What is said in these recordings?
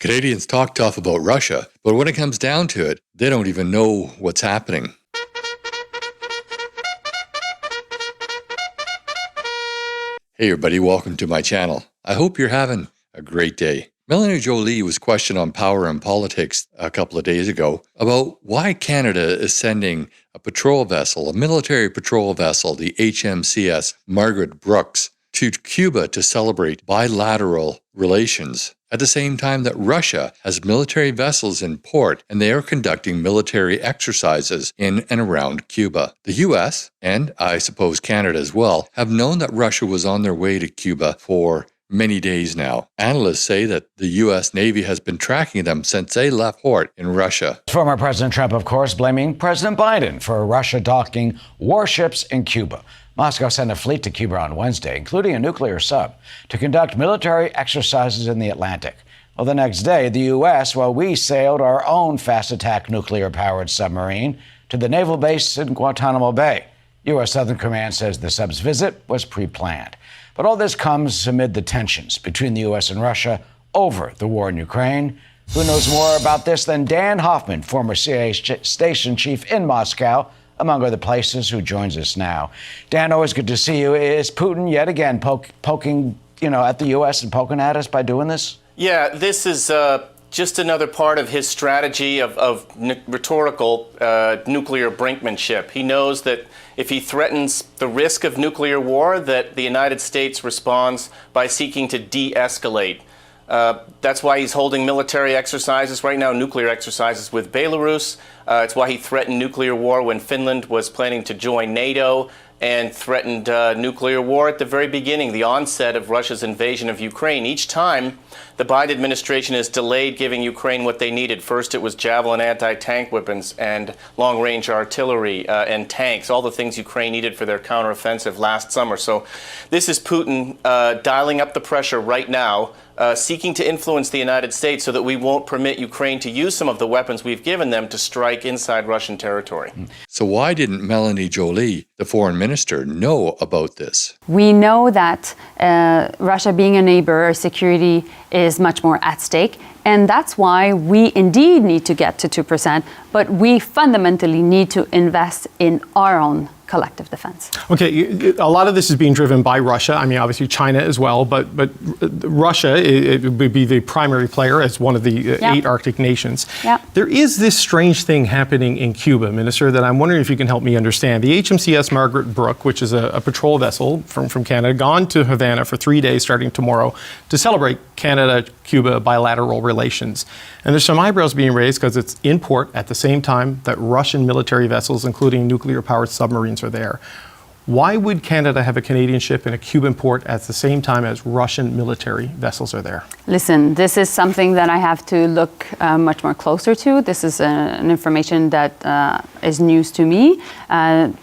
Canadians talk tough about Russia, but when it comes down to it, they don't even know what's happening. Hey everybody, welcome to my channel. I hope you're having a great day. Melanie Joly was questioned on Power and Politics a couple of days ago about why Canada is sending a patrol vessel, a military patrol vessel, the HMCS Margaret Brooks, to Cuba to celebrate bilateral relations at the same time that Russia has military vessels in port and they are conducting military exercises in and around Cuba. The US, and I suppose Canada as well, have known that Russia was on their way to Cuba for many days now. Analysts say that the U.S. Navy has been tracking them since they left port in Russia. Former President Trump, of course, blaming President Biden for Russia docking warships in Cuba. Moscow sent a fleet to Cuba on Wednesday, including a nuclear sub, to conduct military exercises in the Atlantic. Well, the next day, the U.S., we sailed our own fast-attack nuclear-powered submarine to the naval base in Guantanamo Bay. U.S. Southern Command says the sub's visit was pre-planned. But all this comes amid the tensions between the U.S. and Russia over the war in Ukraine. Who knows more about this than Dan Hoffman, former CIA station chief in Moscow, among other places, who joins us now. Dan, always good to see you. Is Putin yet again poking, at the U.S. and poking at us by doing this? Yeah, this is just another part of his strategy of rhetorical nuclear brinkmanship. He knows that if he threatens the risk of nuclear war, that the United States responds by seeking to de-escalate. That's why he's holding military exercises right now, nuclear exercises with Belarus. It's why he threatened nuclear war when Finland was planning to join NATO, and threatened nuclear war at the very beginning, the onset of Russia's invasion of Ukraine. Each time, the Biden administration has delayed giving Ukraine what they needed. First, it was Javelin anti-tank weapons and long-range artillery and tanks, all the things Ukraine needed for their counteroffensive last summer. So this is Putin dialing up the pressure right now, seeking to influence the United States so that we won't permit Ukraine to use some of the weapons we've given them to strike inside Russian territory. So why didn't Melanie Joly, the foreign minister, know about this? We know that Russia being a neighbor, our security is much more at stake. And that's why we indeed need to get to 2%, but we fundamentally need to invest in our own collective defense. Okay, a lot of this is being driven by Russia. I mean, obviously China as well, but Russia it would be the primary player as one of the 8 Arctic nations. There is this strange thing happening in Cuba, Minister, that I'm wondering if you can help me understand. The HMCS Margaret Brooke, which is a patrol vessel from Canada, gone to Havana for 3 days starting tomorrow to celebrate Canada-Cuba bilateral relations. And there's some eyebrows being raised because it's in port at the same time that Russian military vessels, including nuclear-powered submarines, are there. Why would Canada have a Canadian ship in a Cuban port at the same time as Russian military vessels are there? Listen, this is something that I have to look much more closer to. This is an information that is news to me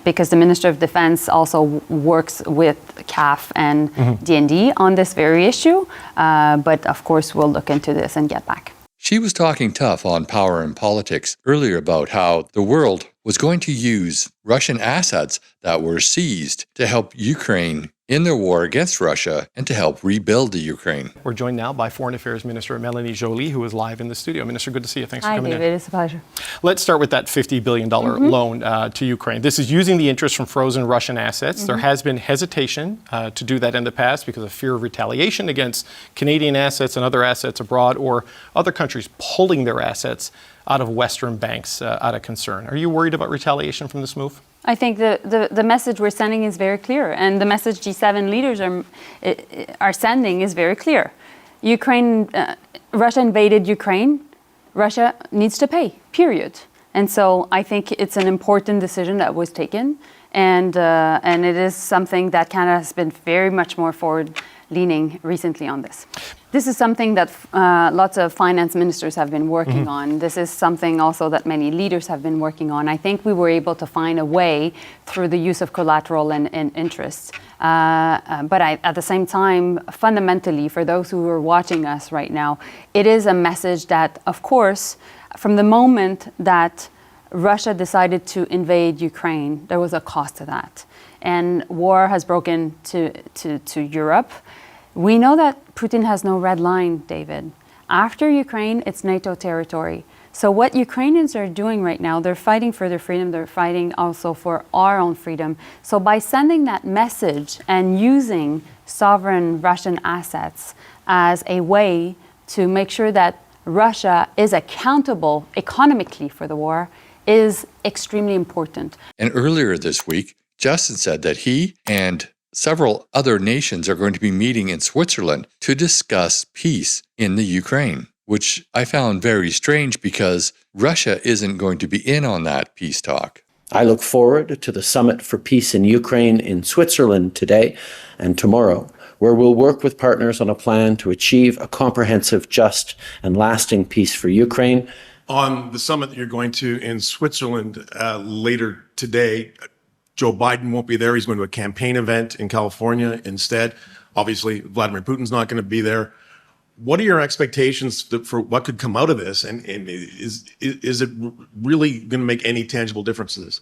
because the Minister of Defense also works with CAF and DND on this very issue. But of course, we'll look into this and get back. She was talking tough on Power and Politics earlier about how the world was going to use Russian assets that were seized to help Ukraine in their war against Russia and to help rebuild the Ukraine. We're joined now by Foreign Affairs Minister Mélanie Joly, who is live in the studio. Minister, good to see you. Thanks for coming in. Hi, David. It's a pleasure. Let's start with that $50 billion loan to Ukraine. This is using the interest from frozen Russian assets. There has been hesitation to do that in the past because of fear of retaliation against Canadian assets and other assets abroad, or other countries pulling their assets out of Western banks out of concern. Are you worried about retaliation from this move? I think the message we're sending is very clear, and the message G7 leaders are sending is very clear. Russia invaded Ukraine. Russia needs to pay, period. And so I think it's an important decision that was taken, and it is something that Canada has been very much more forward-leaning recently on this. This is something that lots of finance ministers have been working on. This is something also that many leaders have been working on. I think we were able to find a way through the use of collateral and interest. But at the same time, fundamentally, for those who are watching us right now, it is a message that, of course, from the moment that Russia decided to invade Ukraine, there was a cost to that. And war has broken to Europe. We know that Putin has no red line, David. After Ukraine, it's NATO territory. So what Ukrainians are doing right now, they're fighting for their freedom, they're fighting also for our own freedom. So by sending that message and using sovereign Russian assets as a way to make sure that Russia is accountable economically for the war is extremely important. And earlier this week, Justin said that he and several other nations are going to be meeting in Switzerland to discuss peace in the Ukraine, which I found very strange because Russia isn't going to be in on that peace talk. I look forward to the Summit for Peace in Ukraine in Switzerland today and tomorrow, where we'll work with partners on a plan to achieve a comprehensive, just, and lasting peace for Ukraine. On the summit that you're going to in Switzerland later today, Joe Biden won't be there. He's going to a campaign event in California instead. Obviously, Vladimir Putin's not going to be there. What are your expectations for what could come out of this? And is it really going to make any tangible differences?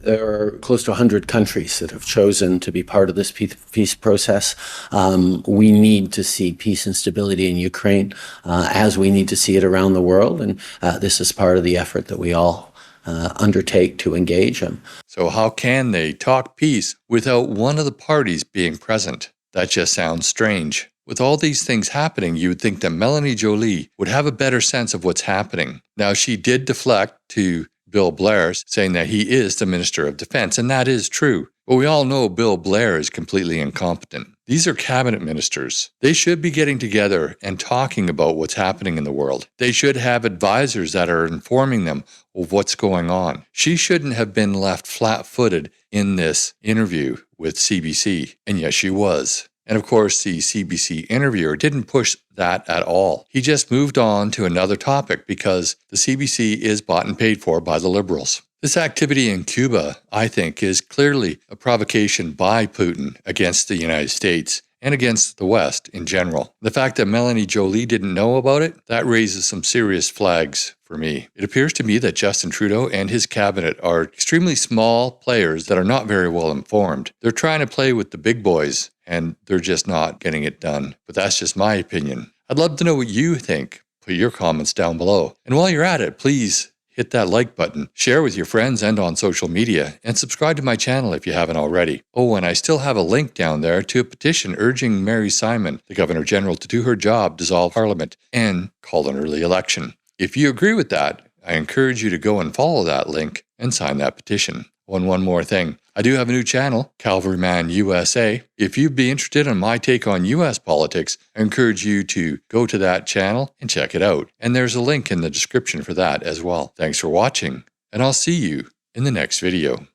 There are close to 100 countries that have chosen to be part of this peace process. We need to see peace and stability in Ukraine as we need to see it around the world. And this is part of the effort that we all undertake to engage in. So how can they talk peace without one of the parties being present? That just sounds strange. With all these things happening, you would think that Mélanie Joly would have a better sense of what's happening. Now, she did deflect to Bill Blair, saying that he is the Minister of Defense, and that is true. But we all know Bill Blair is completely incompetent. These are cabinet ministers. They should be getting together and talking about what's happening in the world. They should have advisors that are informing them of what's going on. She shouldn't have been left flat-footed in this interview with CBC, and yet she was. And of course, the CBC interviewer didn't push that at all. He just moved on to another topic because the CBC is bought and paid for by the Liberals. This activity in Cuba, I think, is clearly a provocation by Putin against the United States and against the West in general. The fact that Mélanie Joly didn't know about it, that raises some serious flags for me. It appears to me that Justin Trudeau and his cabinet are extremely small players that are not very well informed. They're trying to play with the big boys, and they're just not getting it done. But that's just my opinion. I'd love to know what you think. Put your comments down below. And while you're at it, please hit that like button, share with your friends and on social media, and subscribe to my channel if you haven't already. Oh, and I still have a link down there to a petition urging Mary Simon, the Governor General, to do her job, dissolve Parliament, and call an early election. If you agree with that, I encourage you to go and follow that link and sign that petition. One more thing. I do have a new channel, Cavalryman USA. If you'd be interested in my take on US politics, I encourage you to go to that channel and check it out. And there's a link in the description for that as well. Thanks for watching, and I'll see you in the next video.